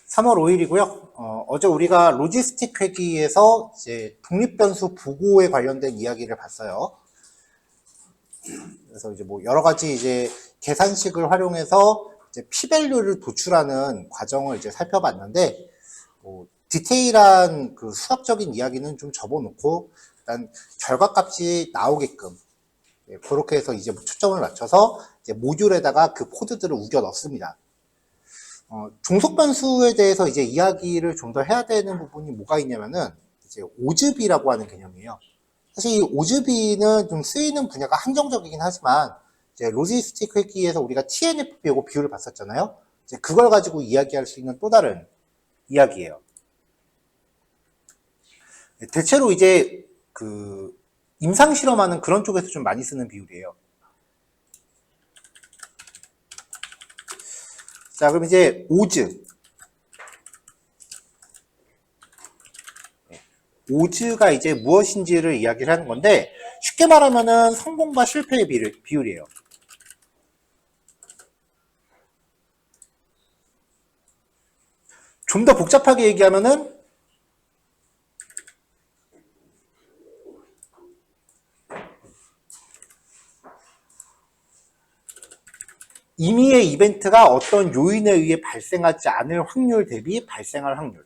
3월 5일이고요. 어제 우리가 로지스틱 회기에서 이제 독립변수 보고에 관련된 이야기를 봤어요. 그래서 이제 뭐 여러 가지 이제 계산식을 활용해서 이제 P-밸류를 도출하는 과정을 이제 살펴봤는데, 뭐 디테일한 그 수학적인 이야기는 좀 접어놓고 일단 결과값이 나오게끔 그렇게 해서 이제 초점을 맞춰서 이제 모듈에다가 그 코드들을 우겨 넣습니다. 종속 변수에 대해서 이제 이야기를 좀 더 해야 되는 부분이 뭐가 있냐면은 이제 오즈비라고 하는 개념이에요. 사실 이 오즈비는 좀 쓰이는 분야가 한정적이긴 하지만 이제 로지스틱 회기에서 우리가 TNF하고 비율을 봤었잖아요. 이제 그걸 가지고 이야기할 수 있는 또 다른 이야기예요. 대체로 이제 그 임상 실험하는 그런 쪽에서 좀 많이 쓰는 비율이에요. 자, 그럼 이제 오즈. 오즈가 이제 무엇인지를 이야기를 하는 건데, 쉽게 말하면은 성공과 실패의 비율이에요. 좀 더 복잡하게 얘기하면은 임의의 이벤트가 어떤 요인에 의해 발생하지 않을 확률 대비 발생할 확률.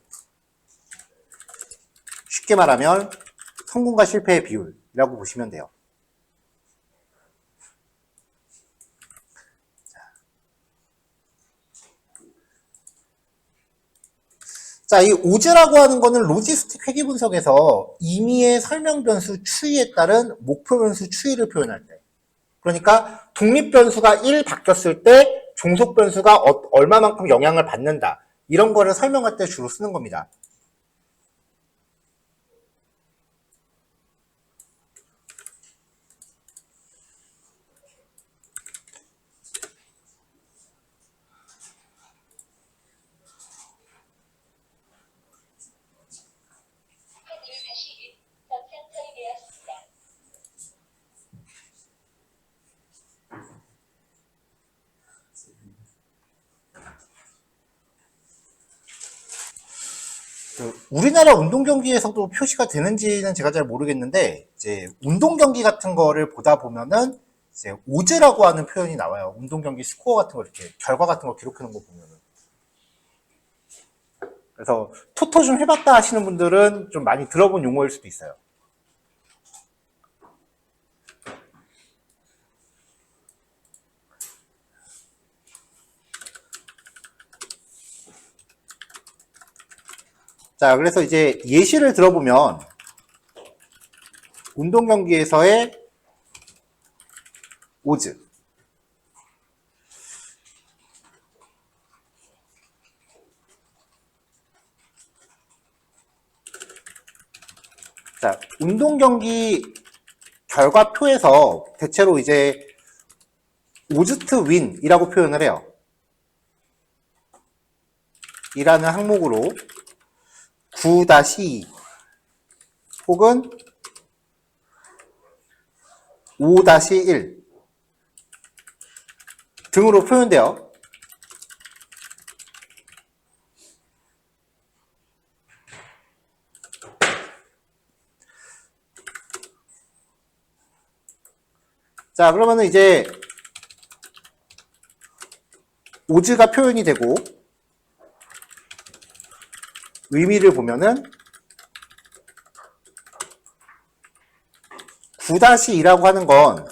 쉽게 말하면 성공과 실패의 비율이라고 보시면 돼요. 자, 이 오즈라고 하는 거는 로지스틱 회계 분석에서 임의의 설명 변수 추이에 따른 목표 변수 추이를 표현할 때, 그러니까 독립 변수가 1 바뀌었을 때 종속 변수가 얼마만큼 영향을 받는다, 이런 거를 설명할 때 주로 쓰는 겁니다. 우리나라 운동 경기에서도 표시가 되는지는 제가 잘 모르겠는데, 이제 운동 경기 같은 거를 보다 보면은 이제 오즈라고 하는 표현이 나와요. 운동 경기 스코어 같은 거, 이렇게 결과 같은 거 기록해 놓은 거 보면은. 그래서 토토 좀 해봤다 하시는 분들은 좀 많이 들어본 용어일 수도 있어요. 자, 그래서 이제 예시를 들어보면 운동 경기에서의 오즈. 자, 운동 경기 결과표에서 대체로 이제 오즈트 윈이라고 표현을 해요. 이라는 항목으로 9-2 혹은 5-1 등으로 표현돼요. 자, 그러면은 이제 오즈가 표현이 되고 의미를 보면은 9-2라고 하는 건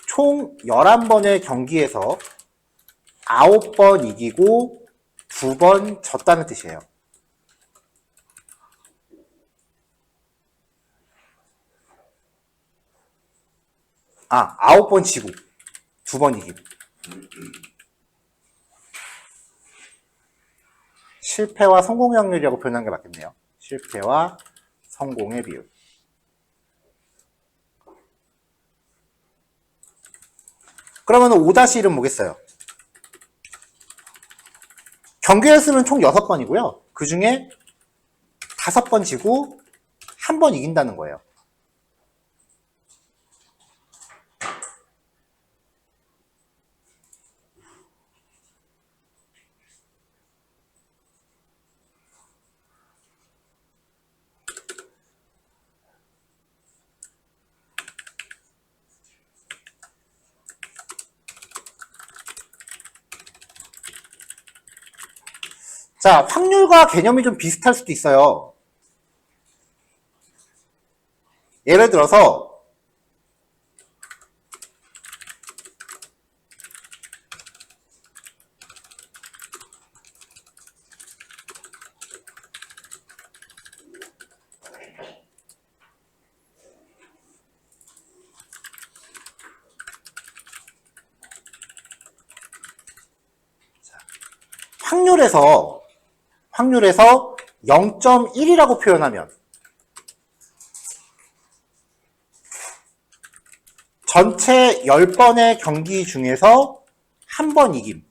총 11번의 경기에서 9번 이기고 2번 졌다는 뜻이에요. 9번 지고 2번 이기고. 실패와 성공 확률이라고 표현한 게 맞겠네요. 실패와 성공의 비율. 그러면 5-1은 뭐겠어요? 경기 횟수는 총 6번이고요. 그 중에 5번 지고 1번 이긴다는 거예요. 자, 확률과 개념이 좀 비슷할 수도 있어요. 예를 들어서 확률에서 0.1이라고 표현하면 전체 10번의 경기 중에서 한 번 이김.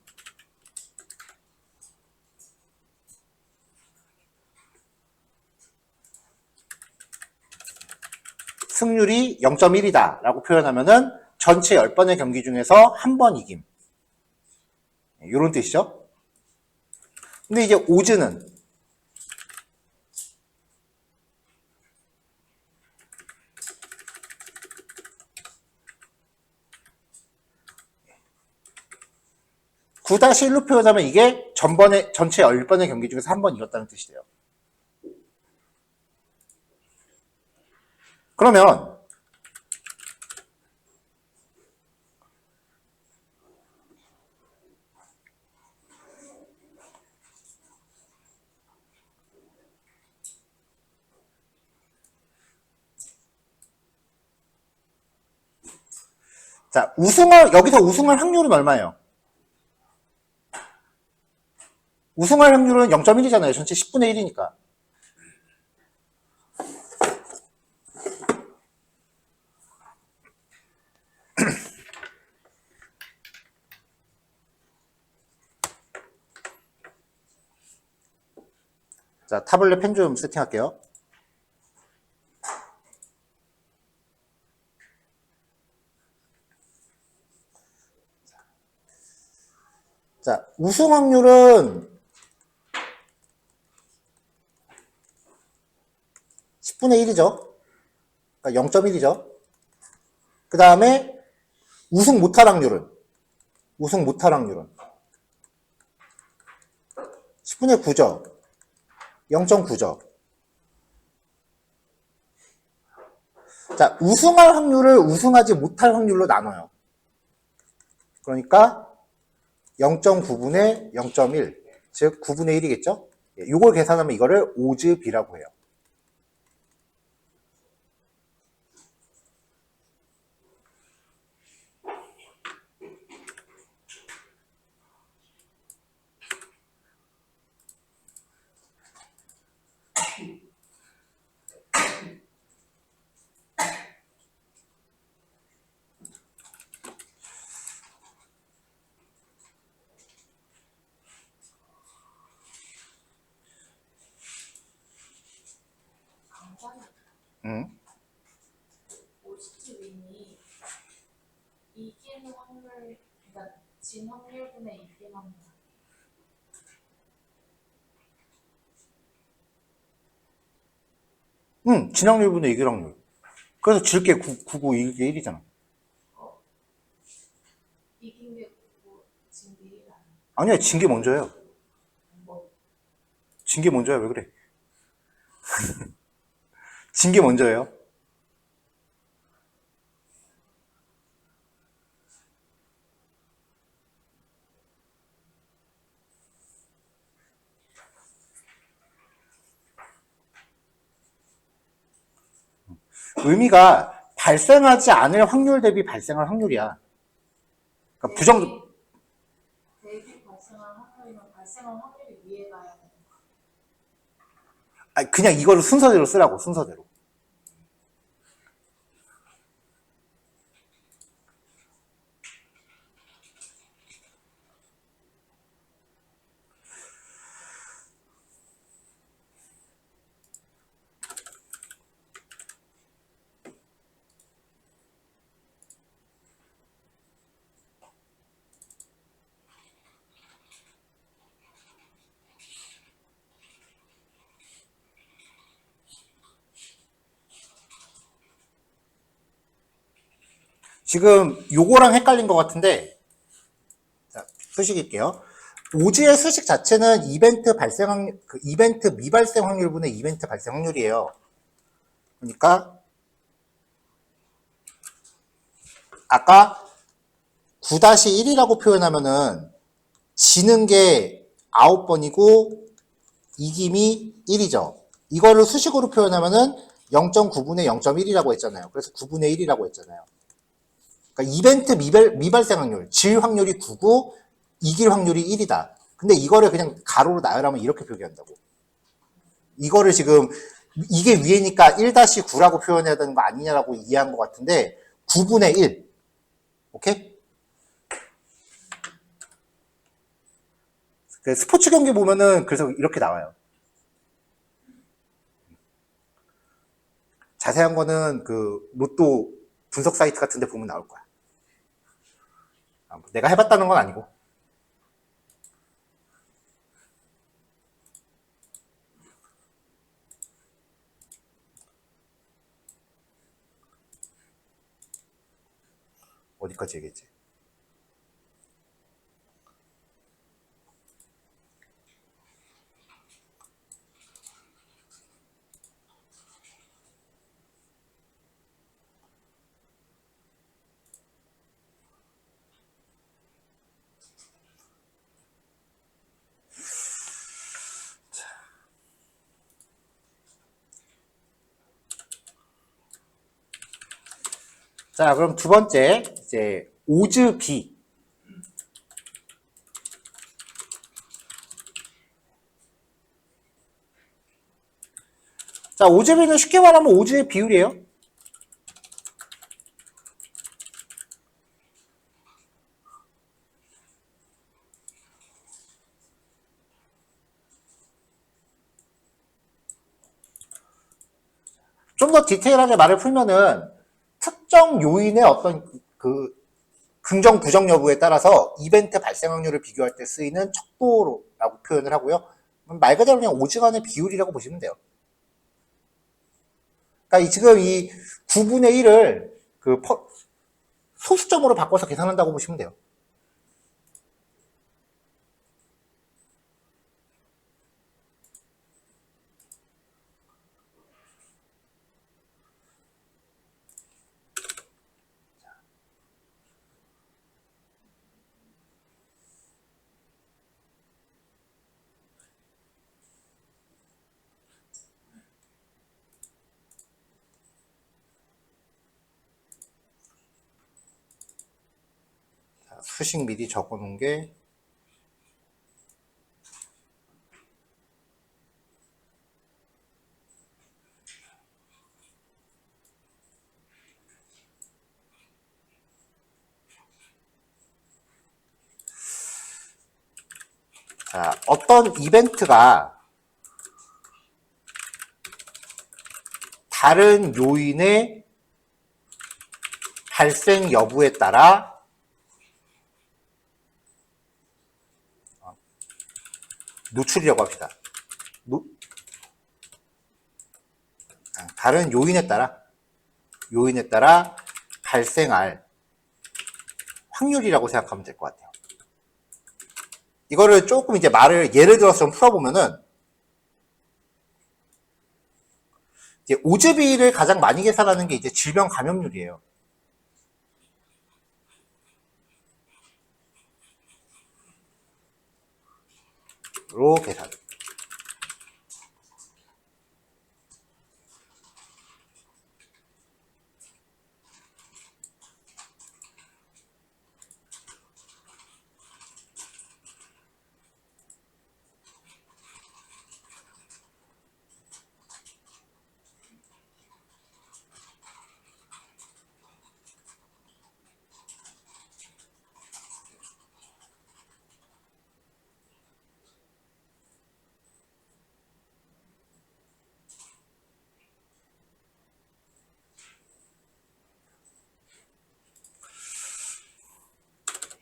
승률이 0.1이다 라고 표현하면은 전체 10번의 경기 중에서 한 번 이김. 이런 뜻이죠. 근데 이제 오즈는 (9-1로) 표현하면 이게 전체 10번의 경기 중에서 한 번 이겼다는 뜻이 돼요. 그러면 자, 여기서 우승할 확률은 얼마예요? 우승할 확률은 0.1이잖아요. 전체 10분의 1이니까. 자, 타블렛 펜 좀 세팅할게요. 자, 우승 확률은 10분의 1이죠. 그러니까 0.1이죠. 그 다음에 우승 못할 확률은 10분의 9죠. 0.9죠. 자, 우승할 확률을 우승하지 못할 확률로 나눠요. 그러니까 0.9분의 0.1, 즉 9분의 1이겠죠? 이걸 계산하면 이거를 오즈비라고 해요. 오스트 윈이 이기는 확률, 그러니까 진 확률분의 이긴 확률. 진 확률분의 이길 확률. 그래서 질게 9고 이길 게 1이잖아. 이긴 게 9고 진 게 1 아니야, 진 게 먼저예요. 뭐? 진 게 먼저야. 왜 그래? 진 게 먼저예요. 의미가 발생하지 않을 확률 대비 발생할 확률이야. 그러니까 대비 발생한 확률이면 발생한 확률이 위에 가야 되는 거야. 아니, 그냥 이거를 순서대로 쓰라고, 순서대로. 지금 요거랑 헷갈린 것 같은데, 자, 표식일게요. 오즈의 수식 자체는 이벤트 발생 확률, 이벤트 미발생 확률분의 이벤트 발생 확률이에요. 그러니까 아까 9-1이라고 표현하면은 지는 게 9번이고 이김이 1이죠. 이거를 수식으로 표현하면은 0.9분의 0.1이라고 했잖아요. 그래서 9분의 1이라고 했잖아요. 그러니까 이벤트 미발생 확률, 질 확률이 9고 이길 확률이 1이다. 근데 이거를 그냥 가로로 나열하면 이렇게 표기한다고. 이거를 지금 이게 위에니까 1-9라고 표현해야 되는 거 아니냐라고 이해한 것 같은데 9분의 1. 오케이? 스포츠 경기 보면은 그래서 이렇게 나와요. 자세한 거는 그 로또 분석 사이트 같은 데 보면 나올 거야. 내가 해봤다는 건 아니고. 어디까지 얘기했지? 자, 그럼 두 번째, 이제, 오즈 B. 자, 오즈 B는 쉽게 말하면 오즈의 비율이에요. 좀 더 디테일하게 말을 풀면은, 특정 요인의 어떤 그 긍정, 부정 여부에 따라서 이벤트 발생 확률을 비교할 때 쓰이는 척도라고 표현을 하고요. 말 그대로 그냥 오즈 간의 비율이라고 보시면 돼요. 그러니까 지금 이 9분의 1을 그 소수점으로 바꿔서 계산한다고 보시면 돼요. 수식 미리 적어 놓은 게 자, 어떤 이벤트가 다른 요인의 발생 여부에 따라 노출이라고 합시다. 다른 요인에 따라 발생할 확률이라고 생각하면 될 것 같아요. 이거를 조금 이제 말을 예를 들어서 좀 풀어보면은 이제 오즈비를 가장 많이 계산하는 게 이제 질병 감염률이에요. 로 계산.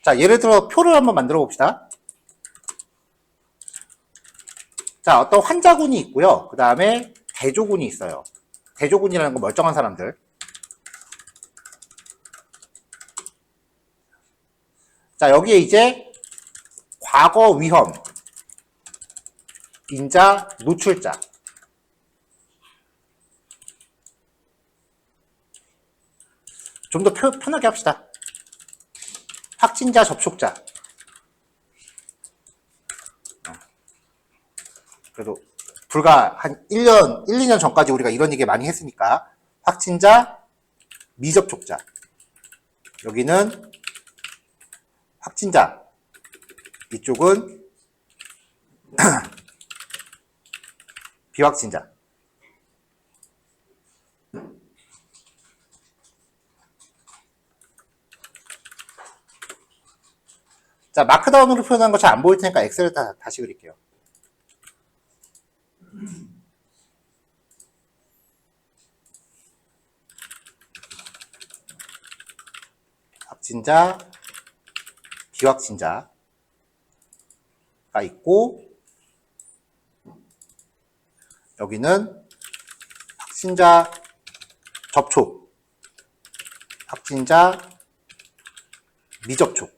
자, 예를 들어 표를 한번 만들어 봅시다. 자, 어떤 환자군이 있고요. 그 다음에 대조군이 있어요. 대조군이라는 건 멀쩡한 사람들. 자, 여기에 이제 과거 위험, 인자, 노출자. 좀 더 편하게 합시다. 확진자, 접촉자. 그래도 불과 한 1년, 1, 2년 전까지 우리가 이런 얘기 많이 했으니까 확진자, 미접촉자. 여기는 확진자. 이쪽은 비확진자. 자, 마크다운으로 표현한 거 잘 안 보일 테니까 엑셀에 다시 그릴게요. 확진자, 비확진자가 있고, 여기는 확진자, 접촉, 확진자, 미접촉.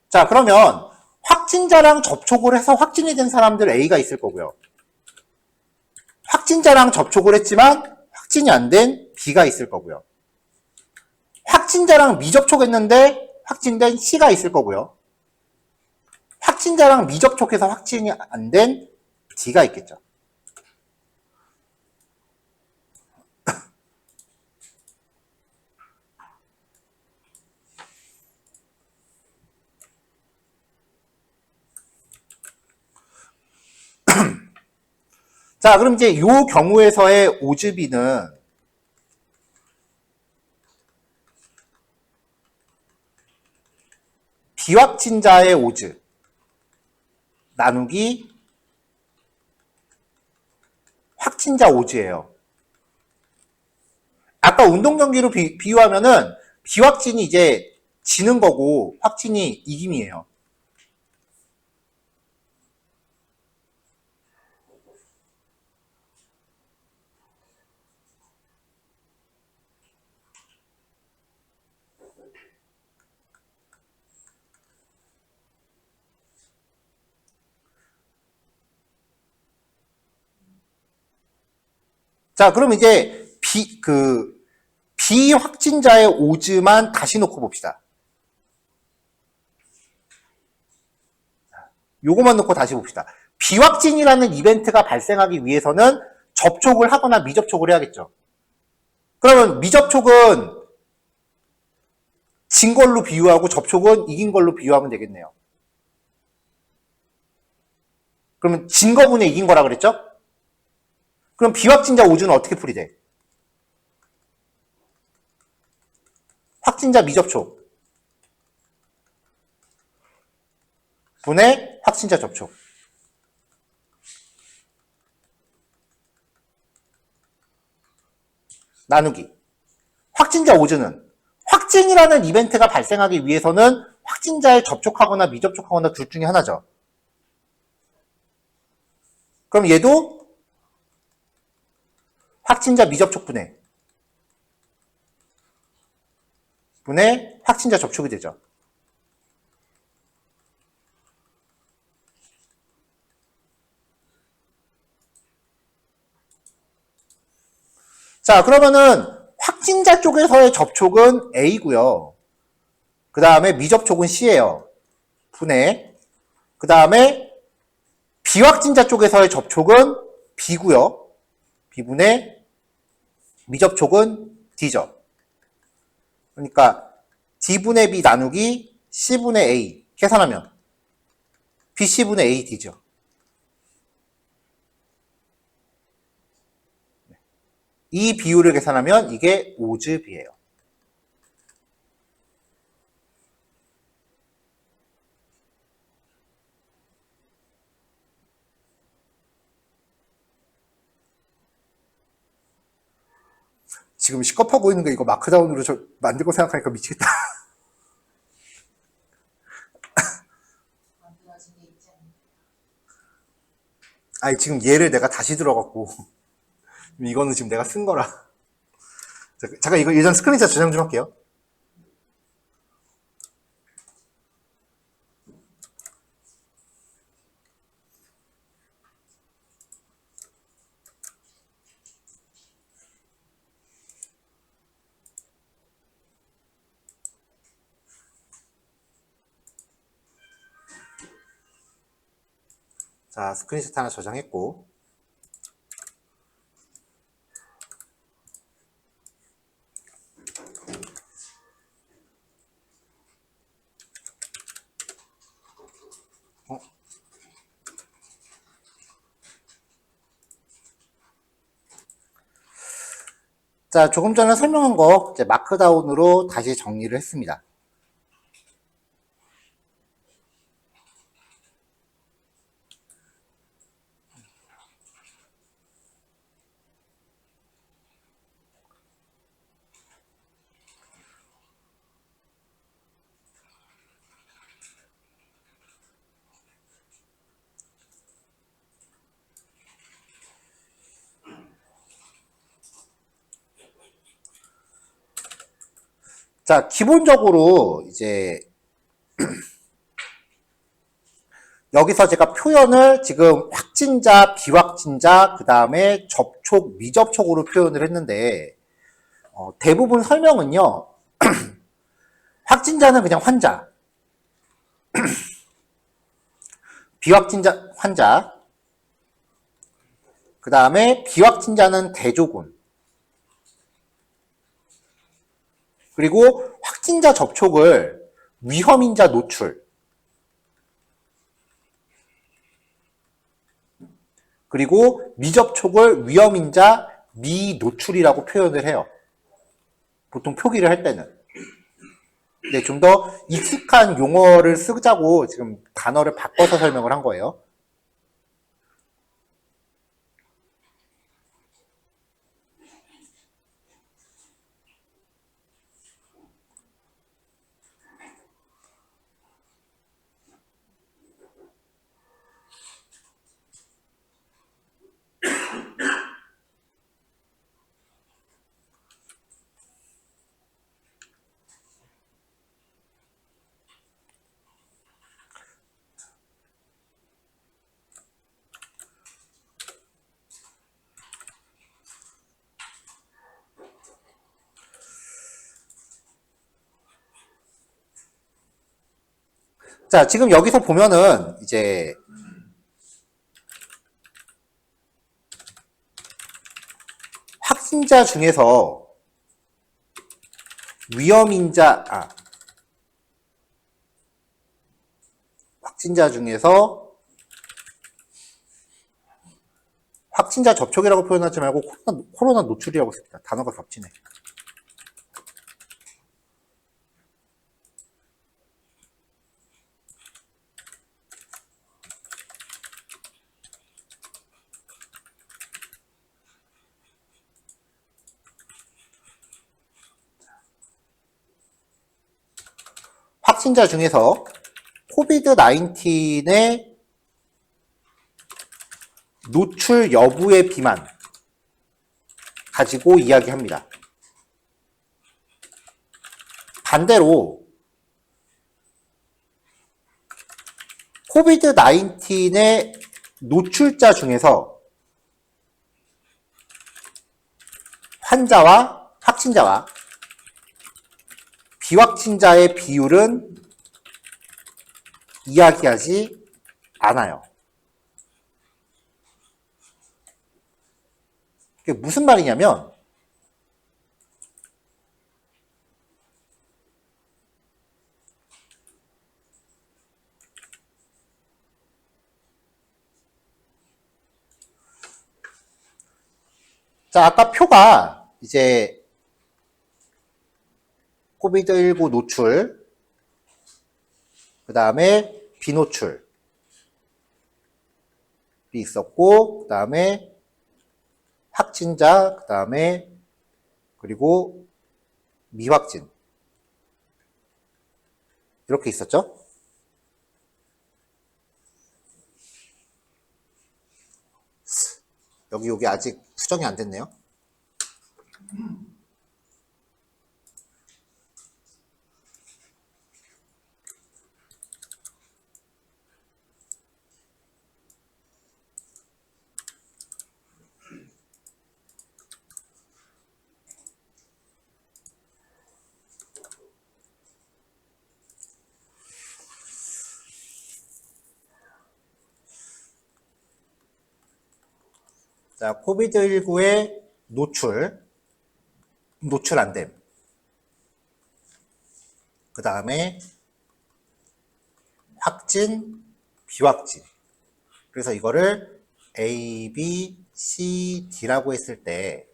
자, 그러면 확진자랑 접촉을 해서 확진이 된 사람들 A가 있을 거고요. 확진자랑 접촉을 했지만 확진이 안 된 B가 있을 거고요. 확진자랑 미접촉했는데 확진된 C가 있을 거고요. 확진자랑 미접촉해서 확진이 안 된 D가 있겠죠. 자, 그럼 이제 이 경우에서의 오즈비는 비확진자의 오즈 나누기 확진자 오즈예요. 아까 운동 경기로 비유하면은 비확진이 이제 지는 거고 확진이 이김이에요. 자, 그럼 이제 비확진자의 오즈만 다시 놓고 봅시다. 요거만 놓고 다시 봅시다. 비확진이라는 이벤트가 발생하기 위해서는 접촉을 하거나 미접촉을 해야겠죠. 그러면 미접촉은 진 걸로 비유하고 접촉은 이긴 걸로 비유하면 되겠네요. 그러면 진 거분의 이긴 거라 그랬죠? 그럼 비확진자 오즈는 어떻게 풀이돼? 확진자 미접촉 분의 확진자 접촉. 나누기. 확진자 오즈는 확진이라는 이벤트가 발생하기 위해서는 확진자에 접촉하거나 미접촉하거나 둘 중에 하나죠. 그럼 얘도 확진자 미접촉 분의 확진자 접촉이 되죠. 자, 그러면은 확진자 쪽에서의 접촉은 A고요. 그 다음에 미접촉은 C예요. 분의. 그 다음에 비확진자 쪽에서의 접촉은 B고요. B분의 미접촉은 D죠. 그러니까 D분의 B 나누기 C분의 A 계산하면 BC분의 AD죠. 이 비율을 계산하면 이게 오즈비예요. 지금 시겁하고 있는 거 이거 마크다운으로 만들 거 생각하니까 미치겠다. 만들어진 게 있지 않나요? 아니 지금 얘를 내가 다시 들어갔고 이거는 지금 내가 쓴 거라. 잠깐 이거 예전 스크린샷 저장 좀 할게요. 자, 스크린샷 하나 저장했고. 자, 조금 전에 설명한 거 이제 마크다운으로 다시 정리를 했습니다. 자, 기본적으로 이제 여기서 제가 표현을 지금 확진자, 비확진자, 그 다음에 접촉, 미접촉으로 표현을 했는데 대부분 설명은요. 확진자는 그냥 환자, 비확진자 환자, 그 다음에 비확진자는 대조군, 그리고 확진자 접촉을 위험인자 노출, 그리고 미접촉을 위험인자 미노출이라고 표현을 해요. 보통 표기를 할 때는. 네, 좀 더 익숙한 용어를 쓰자고 지금 단어를 바꿔서 설명을 한 거예요. 자, 지금 여기서 보면은 이제 확진자 중에서 확진자 중에서 확진자 접촉이라고 표현하지 말고 코로나 노출이라고 씁니다. 단어가 겹치네. 확진자 중에서 코비드-19의 노출 여부의 비만 가지고 이야기합니다. 반대로 코비드-19의 노출자 중에서 환자와 확진자와 비확진자의 비율은 이야기하지 않아요. 그게 무슨 말이냐면 자, 아까 표가 이제 코비드19 노출, 그 다음에 비노출이 있었고, 그 다음에 확진자, 그 다음에 그리고 미확진 이렇게 있었죠? 여기 아직 수정이 안 됐네요. 자, 코비드19의 노출 안 됨. 그 다음에 확진, 비확진. 그래서 이거를 A, B, C, D라고 했을 때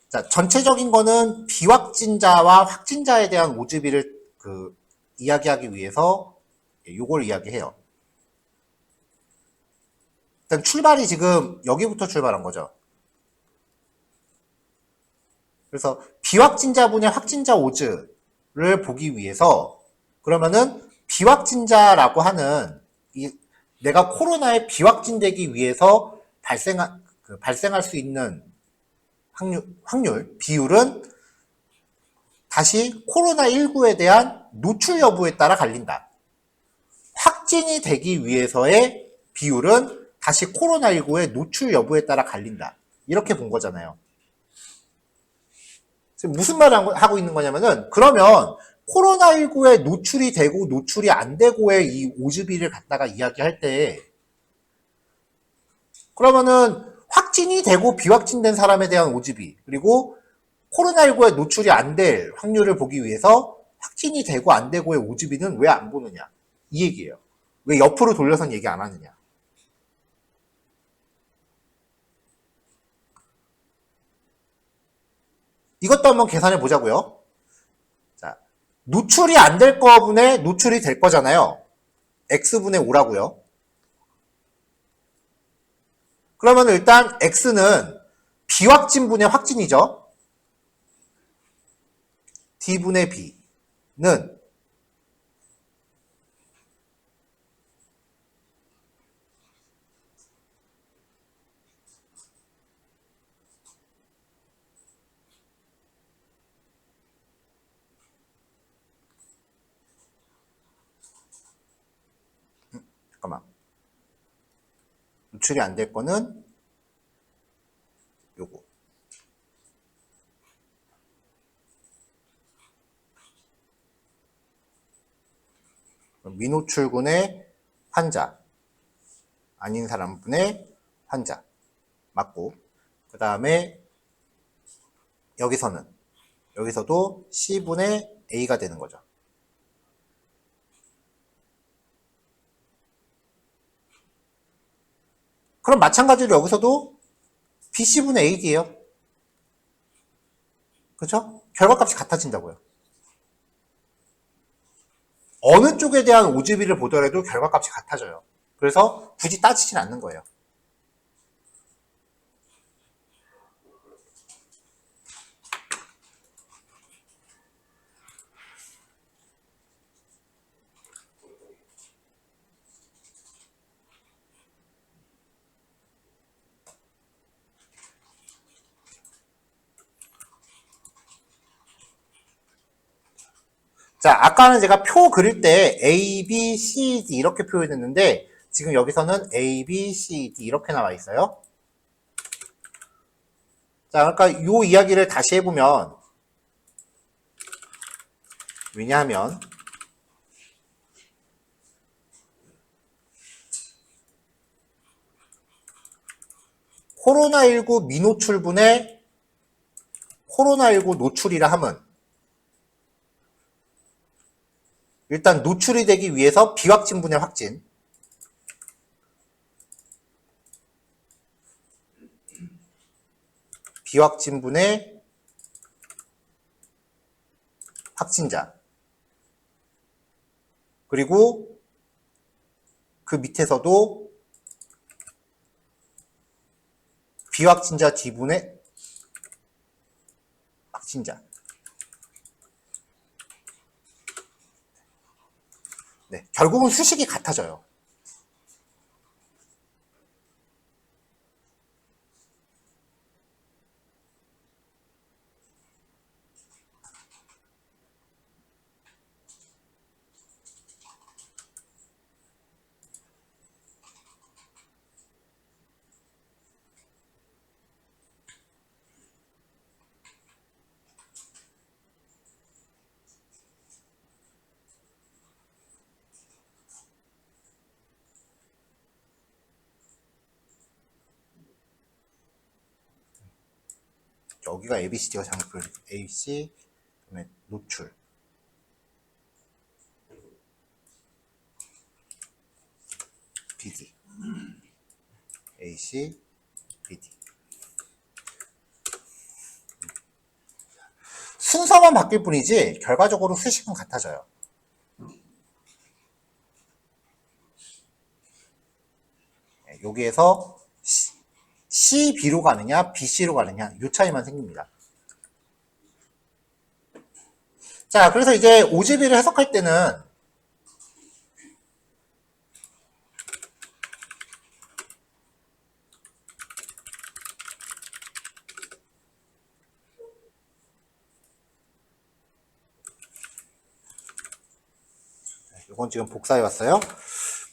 자, 전체적인 거는 비확진자와 확진자에 대한 오즈비를 이야기하기 위해서 요걸 이야기해요. 일단 출발이 지금 여기부터 출발한 거죠. 그래서 비확진자분의 확진자 오즈를 보기 위해서 그러면은 비확진자라고 하는 내가 코로나에 비확진되기 위해서 발생할 수 있는 비율은 다시 코로나19에 대한 노출 여부에 따라 갈린다. 확진이 되기 위해서의 비율은 다시 코로나19의 노출 여부에 따라 갈린다. 이렇게 본 거잖아요. 지금 무슨 말을 하고 있는 거냐면은 그러면 코로나19에 노출이 되고 노출이 안 되고의 이 오즈비를 갖다가 이야기할 때 그러면은 확진이 되고 비확진된 사람에 대한 오즈비 그리고 코로나19에 노출이 안 될 확률을 보기 위해서 확진이 되고 안 되고의 오즈비는 왜 안 보느냐 이 얘기예요. 왜 옆으로 돌려선 얘기 안 하느냐. 이것도 한번 계산해 보자고요. 자, 노출이 안 될 거분의 노출이 될 거잖아요. x분의 5라고요. 그러면 일단 x는 비확진분의 확진이죠. d분의 b는 잠깐만. 노출이 안 될 거는 요거. 미노출군의 환자 아닌 사람분의 환자 맞고 그 다음에 여기서도 C분의 A가 되는 거죠. 그럼 마찬가지로 여기서도 BC분의 AD예요. 그렇죠? 결과값이 같아진다고요. 어느 쪽에 대한 오즈비를 보더라도 결과값이 같아져요. 그래서 굳이 따지진 않는 거예요. 자, 아까는 제가 표 그릴 때 A, B, C, D 이렇게 표현했는데 지금 여기서는 A, B, C, D 이렇게 나와 있어요. 자, 그러니까 이 이야기를 다시 해보면 왜냐하면 코로나19 미노출분의 코로나19 노출이라 함은 일단 노출이 되기 위해서 비확진분의 확진 비확진분의 확진자 그리고 그 밑에서도 비확진자 D분의 확진자. 네, 결국은 수식이 같아져요. 여기가 ABCD가 잘못 보여. AC, 그다음에 노출. BD. AC, BD. 순서만 바뀔 뿐이지 결과적으로 수식은 같아져요. 여기에서 C, B로 가느냐, B, C로 가느냐 이 차이만 생깁니다. 자, 그래서 이제 OGB를 해석할 때는 이건 지금 복사해 왔어요.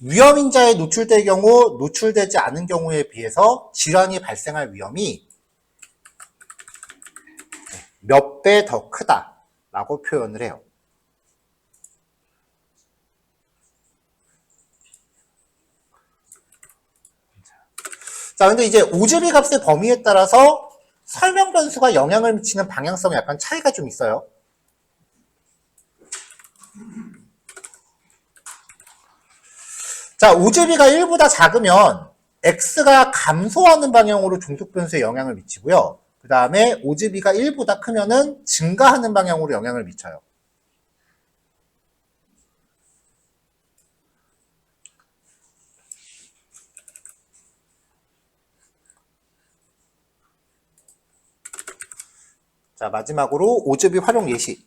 위험인자에 노출될 경우, 노출되지 않은 경우에 비해서 질환이 발생할 위험이 몇 배 더 크다라고 표현을 해요. 자, 근데 이제 OGB 값의 범위에 따라서 설명 변수가 영향을 미치는 방향성에 약간 차이가 좀 있어요. 자, OGB가 1보다 작으면 X가 감소하는 방향으로 종속 변수에 영향을 미치고요. 그 다음에 OGB가 1보다 크면은 증가하는 방향으로 영향을 미쳐요. 자, 마지막으로 OGB 활용 예시.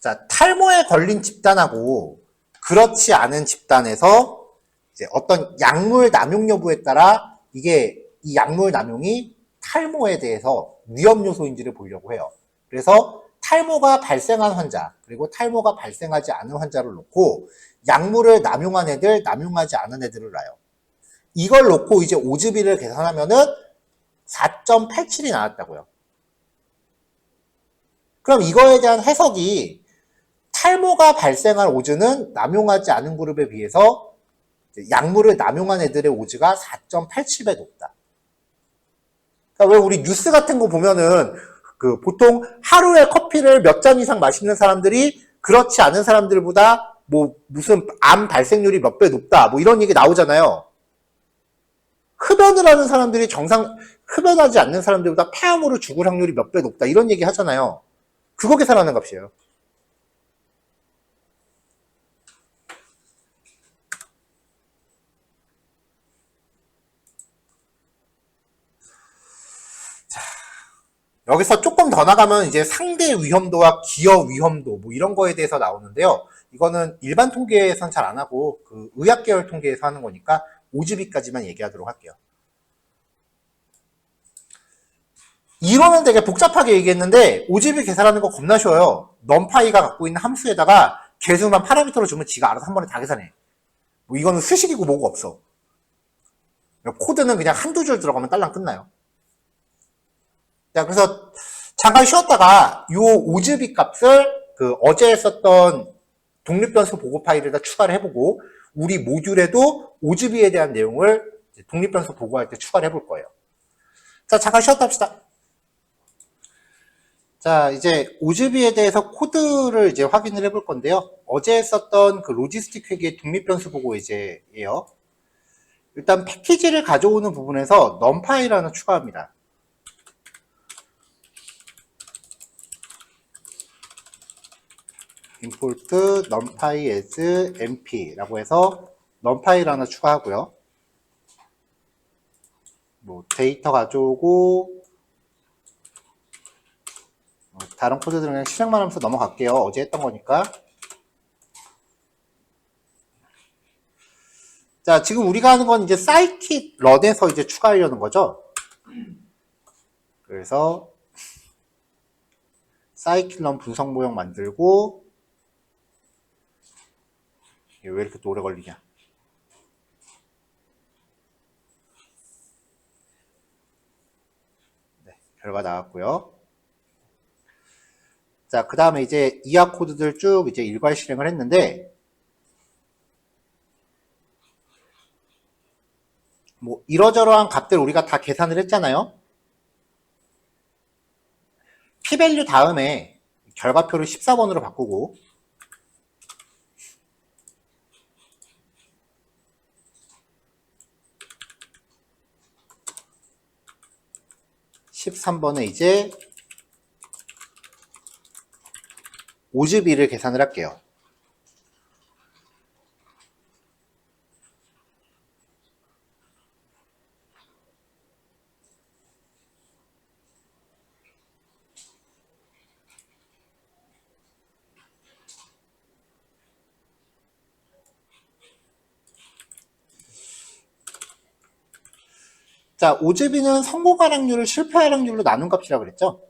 자, 탈모에 걸린 집단하고 그렇지 않은 집단에서 이제 어떤 약물 남용 여부에 따라 이게 이 약물 남용이 탈모에 대해서 위험 요소인지를 보려고 해요. 그래서 탈모가 발생한 환자 그리고 탈모가 발생하지 않은 환자를 놓고 약물을 남용한 애들, 남용하지 않은 애들을 놔요. 이걸 놓고 이제 OGB를 계산하면은 4.87이 나왔다고요. 그럼 이거에 대한 해석이 탈모가 발생할 오즈는 남용하지 않은 그룹에 비해서 약물을 남용한 애들의 오즈가 4.87배 높다. 그러니까 왜 우리 뉴스 같은 거 보면은 그 보통 하루에 커피를 몇 잔 이상 마시는 사람들이 그렇지 않은 사람들보다 뭐 무슨 암 발생률이 몇 배 높다 뭐 이런 얘기 나오잖아요. 흡연을 하는 사람들이 흡연하지 않는 사람들보다 폐암으로 죽을 확률이 몇 배 높다 이런 얘기 하잖아요. 그거 계산하는 값이에요. 여기서 조금 더 나가면 이제 상대 위험도와 기여 위험도 뭐 이런 거에 대해서 나오는데요. 이거는 일반 통계에선 잘 안 하고 그 의학 계열 통계에서 하는 거니까 OGB까지만 얘기하도록 할게요. 이론은 되게 복잡하게 얘기했는데 OGB 계산하는 거 겁나 쉬워요. 넘파이가 갖고 있는 함수에다가 개수만 파라미터로 주면 지가 알아서 한 번에 다 계산해. 뭐 이거는 수식이고 뭐고 없어. 코드는 그냥 한두 줄 들어가면 딸랑 끝나요. 자, 그래서 잠깐 쉬었다가 요 OGB 값을 그 어제 썼던 독립변수 보고 파일에다 추가를 해보고 우리 모듈에도 OGB에 대한 내용을 독립변수 보고할 때 추가를 해볼 거예요. 자, 잠깐 쉬었다 합시다. 자, 이제 OGB에 대해서 코드를 이제 확인을 해볼 건데요. 어제 썼던 그 로지스틱 회계의 독립변수 보고 예요. 일단 패키지를 가져오는 부분에서 num파일 하나 추가합니다. import numpy as np라고 해서 numpy를 하나 추가하고요. 뭐 데이터 가져오고 다른 코드들은 그냥 실행만 하면서 넘어갈게요. 어제 했던 거니까. 자, 지금 우리가 하는 건 이제 사이킷 런에서 이제 추가하려는 거죠. 그래서 사이킷 런 분석 모형 만들고 왜 이렇게 또 오래 걸리냐. 네, 결과 나왔고요. 자, 그 다음에 이제 이하 코드들 쭉 이제 일괄 실행을 했는데 뭐 이러저러한 값들 우리가 다 계산을 했잖아요. p-value 다음에 결과표를 14번으로 바꾸고 13번에 이제 오즈비를 계산을 할게요. 자, 오즈비는 성공 활약률을 실패 활약률로 나눈 값이라고 그랬죠?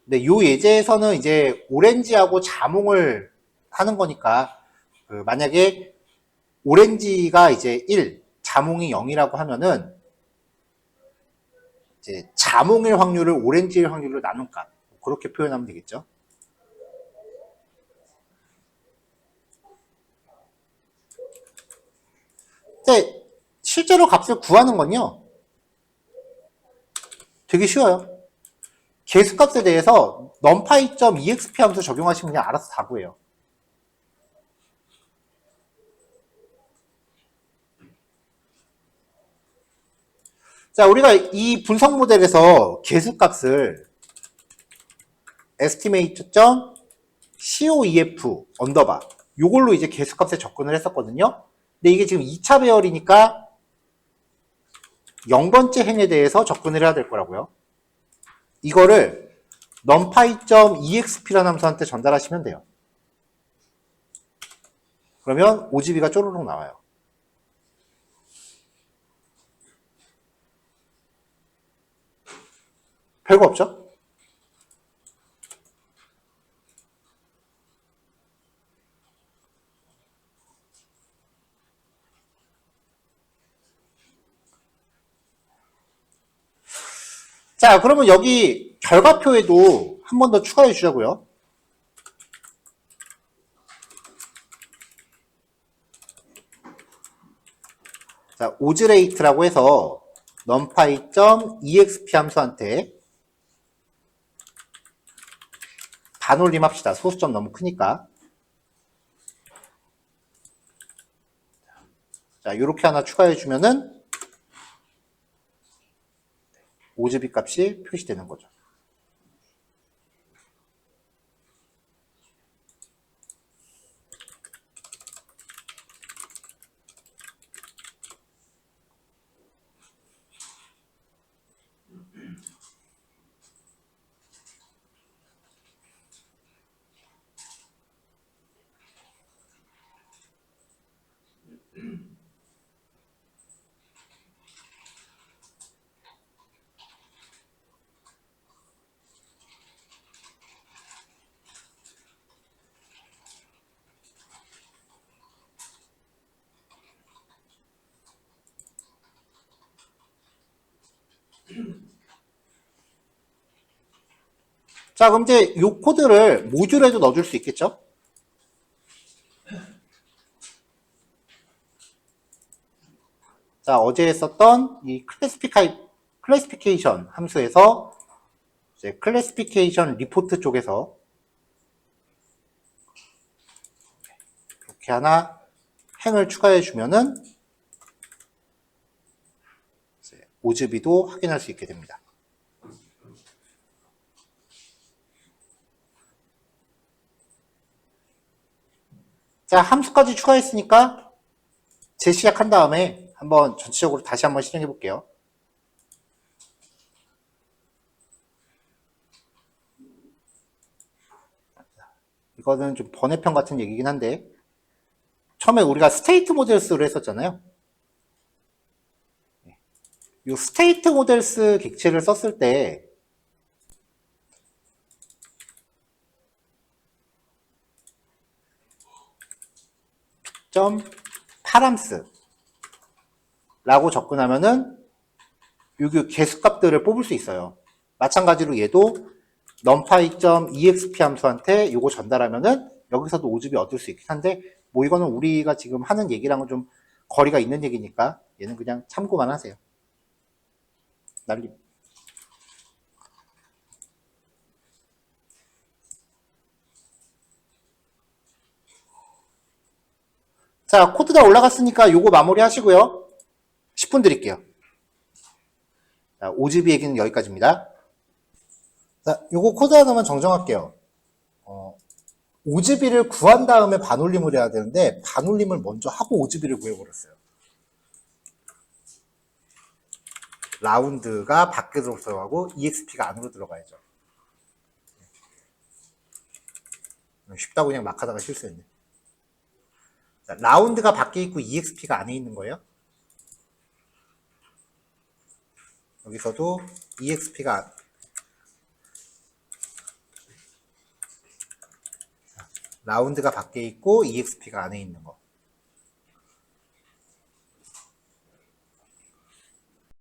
근데 요 예제에서는 이제 오렌지하고 자몽을 하는 거니까 만약에 오렌지가 이제 1, 자몽이 0이라고 하면은 이제 자몽일 확률을 오렌지일 확률로 나눈 값. 그렇게 표현하면 되겠죠? 근데 실제로 값을 구하는 건요. 되게 쉬워요. 계수값에 대해서 numpy.exp 하면서 적용하시면 그냥 알아서 다 구해요. 자, 우리가 이 분석 모델에서 계수값을 estimate.coef 언더바 요걸로 이제 계수값에 접근을 했었거든요. 근데 이게 지금 2차 배열이니까 0번째 행에 대해서 접근을 해야 될 거라고요. 이거를 numpy.exp라는 함수한테 전달하시면 돼요. 그러면 OGB가 쪼르륵 나와요. 별거 없죠? 자, 그러면 여기 결과표에도 한 번 더 추가해 주자고요. 자, 오즈레이트라고 해서 numpy.exp 함수한테 반올림 합시다. 소수점 너무 크니까. 자, 요렇게 하나 추가해 주면은 오즈비 값이 표시되는 거죠. 자, 그럼 이제 요 코드를 모듈에도 넣어줄 수 있겠죠? 자, 어제 했었던 이 클래시피케이션 함수에서 이제 클래시피케이션 리포트 쪽에서 이렇게 하나 행을 추가해 주면은 오즈비도 확인할 수 있게 됩니다. 자, 함수까지 추가했으니까 재시작한 다음에 한번 전체적으로 다시 한번 실행해 볼게요. 이거는 좀 번외편 같은 얘기긴 한데 처음에 우리가 스테이트 모델스를 했었잖아요. 이 스테이트 모델스 객체를 썼을 때 파람스 라고 접근하면은 여기 개수값들을 뽑을 수 있어요. 마찬가지로 얘도 numpy.exp 함수한테 요거 전달하면은 여기서도 오즈비 얻을 수 있긴 한데 뭐 이거는 우리가 지금 하는 얘기랑은 좀 거리가 있는 얘기니까 얘는 그냥 참고만 하세요. 날림. 자, 코드 다 올라갔으니까 요거 마무리 하시고요. 10분 드릴게요. 자, OGB 얘기는 여기까지입니다. 자, 요거 코드 하나만 정정할게요. OGB를 구한 다음에 반올림을 해야 되는데 반올림을 먼저 하고 OGB를 구해버렸어요. 라운드가 밖으로 들어가고 EXP가 안으로 들어가야죠. 쉽다고 그냥 막 하다가 실수했네. 자, 라운드가 밖에 있고 EXP가 안에 있는 거예요. 여기서도 EXP가 라운드가 밖에 있고 EXP가 안에 있는 거.